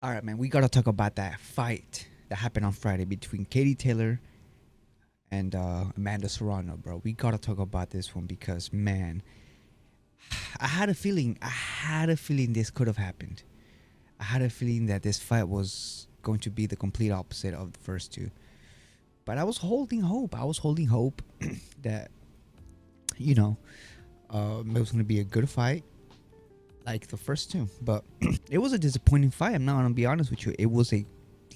All right, man, we gotta talk about that fight that happened on Friday between Katie Taylor and Amanda Serrano, bro. We gotta talk about this one because, man, I had a feeling. I had a feeling this could have happened. I had a feeling that this fight was going to be the complete opposite of the first two. But I was holding hope. I was holding hope that you know it was gonna be a good fight like the first two. But it was a disappointing fight. I'm not gonna be honest with you. It was a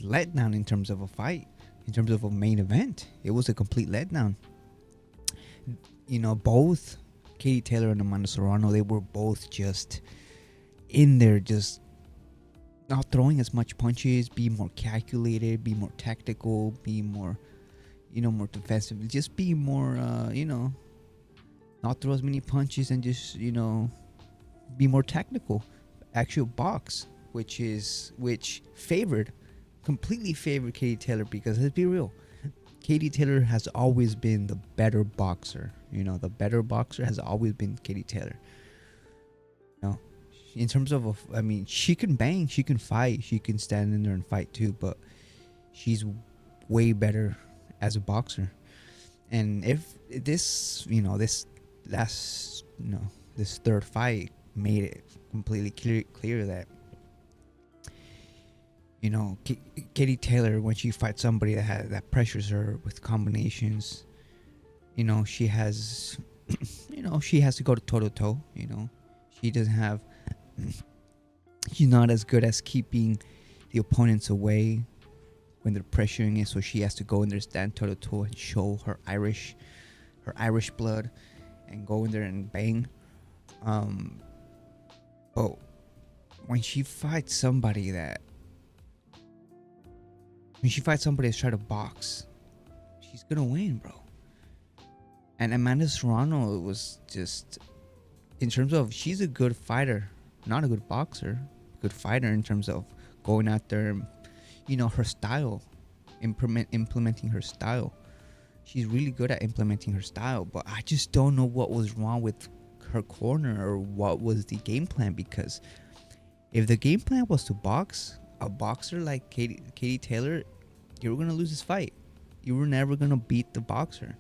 letdown in terms of a fight, in terms of a main event. It was a complete letdown. Both Katie Taylor and Amanda Serrano, they were both just in there, just not throwing as much punches, be more calculated, be more tactical, be more, more defensive, just be more, not throw as many punches and just, be more technical. Actual box, which completely favored Katie Taylor because let's be real, Katie Taylor has always been the better boxer. The better boxer has always been Katie Taylor. In terms of, she can bang, she can fight, she can stand in there and fight too, but she's way better as a boxer. And if this, this third fight made it completely clear that, Katie Taylor, when she fights somebody that pressures her with combinations, she has, she has to go toe to toe. She doesn't have. She's not as good as keeping the opponents away when they're pressuring it, so she has to go in there, stand toe to toe, and show her Irish blood, and go in there and bang. But when she fights somebody that's trying to box, she's gonna win, bro. And Amanda Serrano was just, in terms of, she's a good fighter, not a good boxer, good fighter in terms of going out there, her style, implementing her style. She's really good at implementing her style, but I just don't know what was wrong with her corner or what was the game plan, because if the game plan was to box a boxer like Katie Taylor, you were going to lose this fight. You were never going to beat the boxer,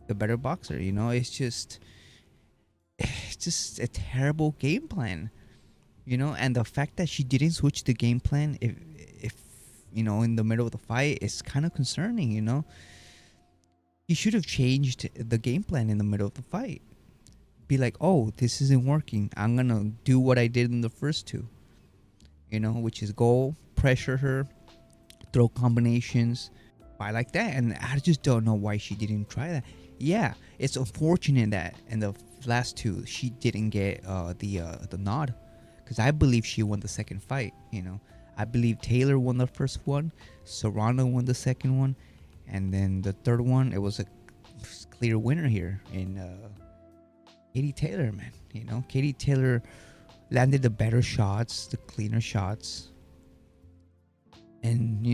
the better boxer. It's just a terrible game plan, and the fact that she didn't switch the game plan if in the middle of the fight is kind of concerning. You should have changed the game plan in the middle of the fight. Be like, oh, this isn't working, I'm gonna do what I did in the first two, which is go pressure her, throw combinations, fight like that. And I just don't know why she didn't try that. Yeah, it's unfortunate that in the last two she didn't get the nod, because I believe she won the second fight. I believe Taylor won the first one, Serrano won the second one, and then the third one, it was a clear winner here in Katie Taylor, man. Katie Taylor landed the better shots, the cleaner shots, and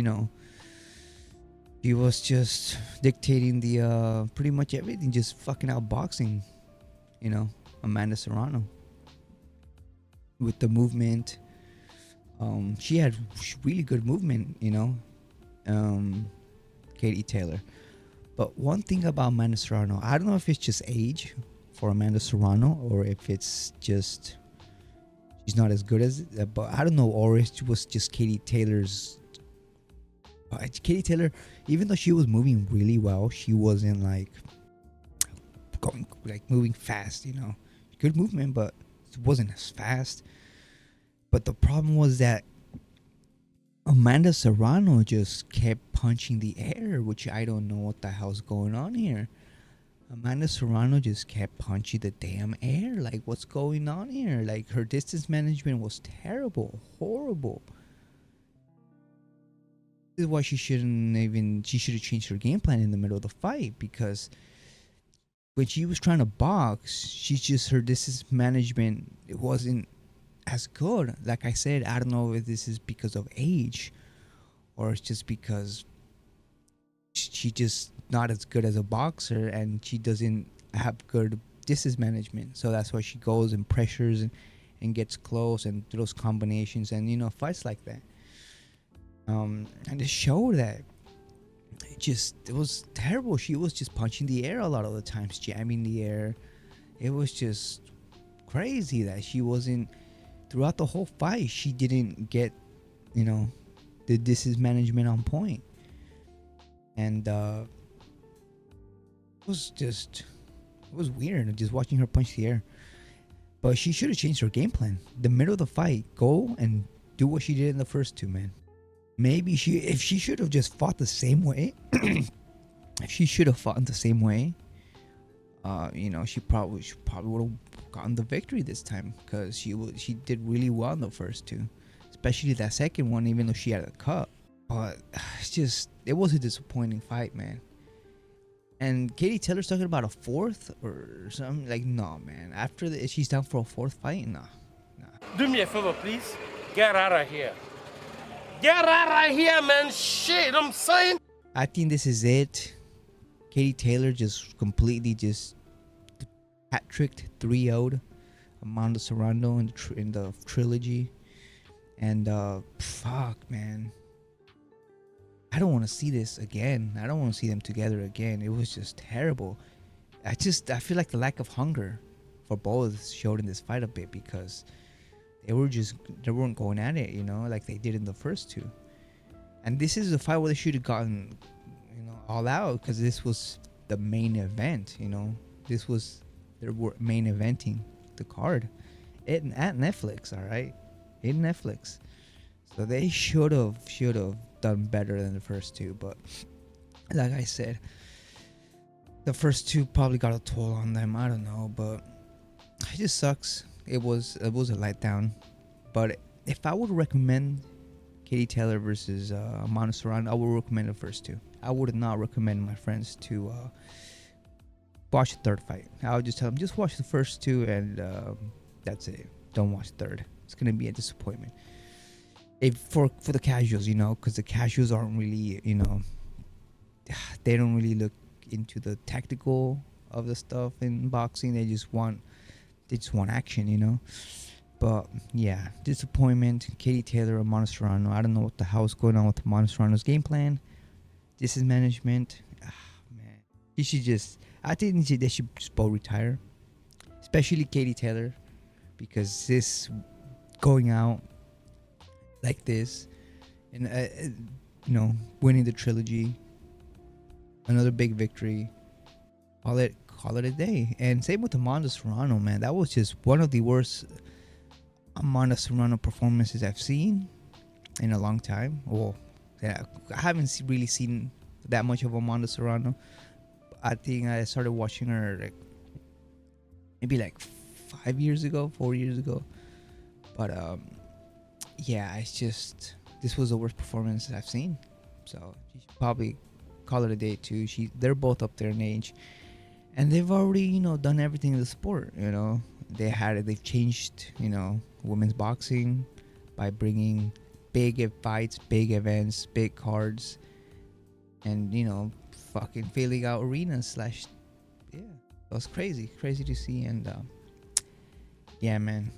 she was just dictating the pretty much everything, just fucking outboxing, Amanda Serrano with the movement. She had really good movement, Katie Taylor. But one thing about Amanda Serrano, I don't know if it's just age for Amanda Serrano or if it's just she's not as good as it, but I don't know, or it was just Katie Taylor's. Katie Taylor, even though she was moving really well, she wasn't moving fast. Good movement, but it wasn't as fast. But the problem was that Amanda Serrano just kept punching the air, which I don't know what the hell's going on here. Amanda Serrano just kept punching the damn air. Like, what's going on here? Like, her distance management was terrible, horrible. This is why she should have changed her game plan in the middle of the fight, because when she was trying to box, her distance management, it wasn't as good. Like I said, I don't know if this is because of age or it's just because she just not as good as a boxer and she doesn't have good distance management. So that's why she goes and pressures and gets close and throws combinations and fights like that. And it showed that it was terrible. She was just punching the air a lot of the times, jamming the air. It was just crazy that she wasn't throughout the whole fight. She didn't get, you know, the distance management on point, and it was weird just watching her punch the air. But she should have changed her game plan. The middle of the fight, go and do what she did in the first two, man. Maybe if she should have just fought the same way, if she should have fought in the same way, she probably would have gotten the victory this time, because she did really well in the first two, especially that second one, even though she had a cut. But it was a disappointing fight, man. And Katie Taylor's talking about a fourth or something. Like, no, man. After she's down for a fourth fight? Nah. Do me a favor, please. Get out of here. Get out of here, man. Shit, I'm saying. I think this is it. Katie Taylor just completely hat-tricked, 3-0'd Amanda Serrano in the trilogy. And, fuck, man. I don't want to see this again. I don't want to see them together again. It was just terrible. I feel like the lack of hunger for both showed in this fight a bit, because they weren't going at it, like they did in the first two. And this is a fight where they should have gotten, all out, because this was the main event, This was their main eventing the card at Netflix, all right? In Netflix. So they should have done better than the first two, but like I said, the first two probably got a toll on them. I don't know, but it just sucks. It was a letdown. But if I would recommend Katie Taylor versus Amanda Serrano, I would recommend the first two. I would not recommend my friends to watch the third fight. I would just tell them, just watch the first two, and that's it. Don't watch the third. It's gonna be a disappointment. For the casuals, because the casuals aren't really, they don't really look into the tactical of the stuff in boxing. They just want action, But yeah, disappointment. Katie Taylor, Amanda Serrano. I don't know what the hell's going on with Amanda Serrano's game plan. This is management. Man, I think they should just both retire, especially Katie Taylor, because this going out like this, and winning the trilogy, another big victory. Call it a day. And same with Amanda Serrano, man. That was just one of the worst Amanda Serrano performances I've seen in a long time. Well, yeah, I haven't really seen that much of Amanda Serrano. I think I started watching her maybe 4 years ago. But yeah, this was the worst performance I've seen. So you should probably call it a day too. They're both up there in age, and they've already done everything in the sport. They've changed women's boxing by bringing big fights, big events, big cards, and fucking filling out arenas. Yeah, it was crazy to see. And yeah, man,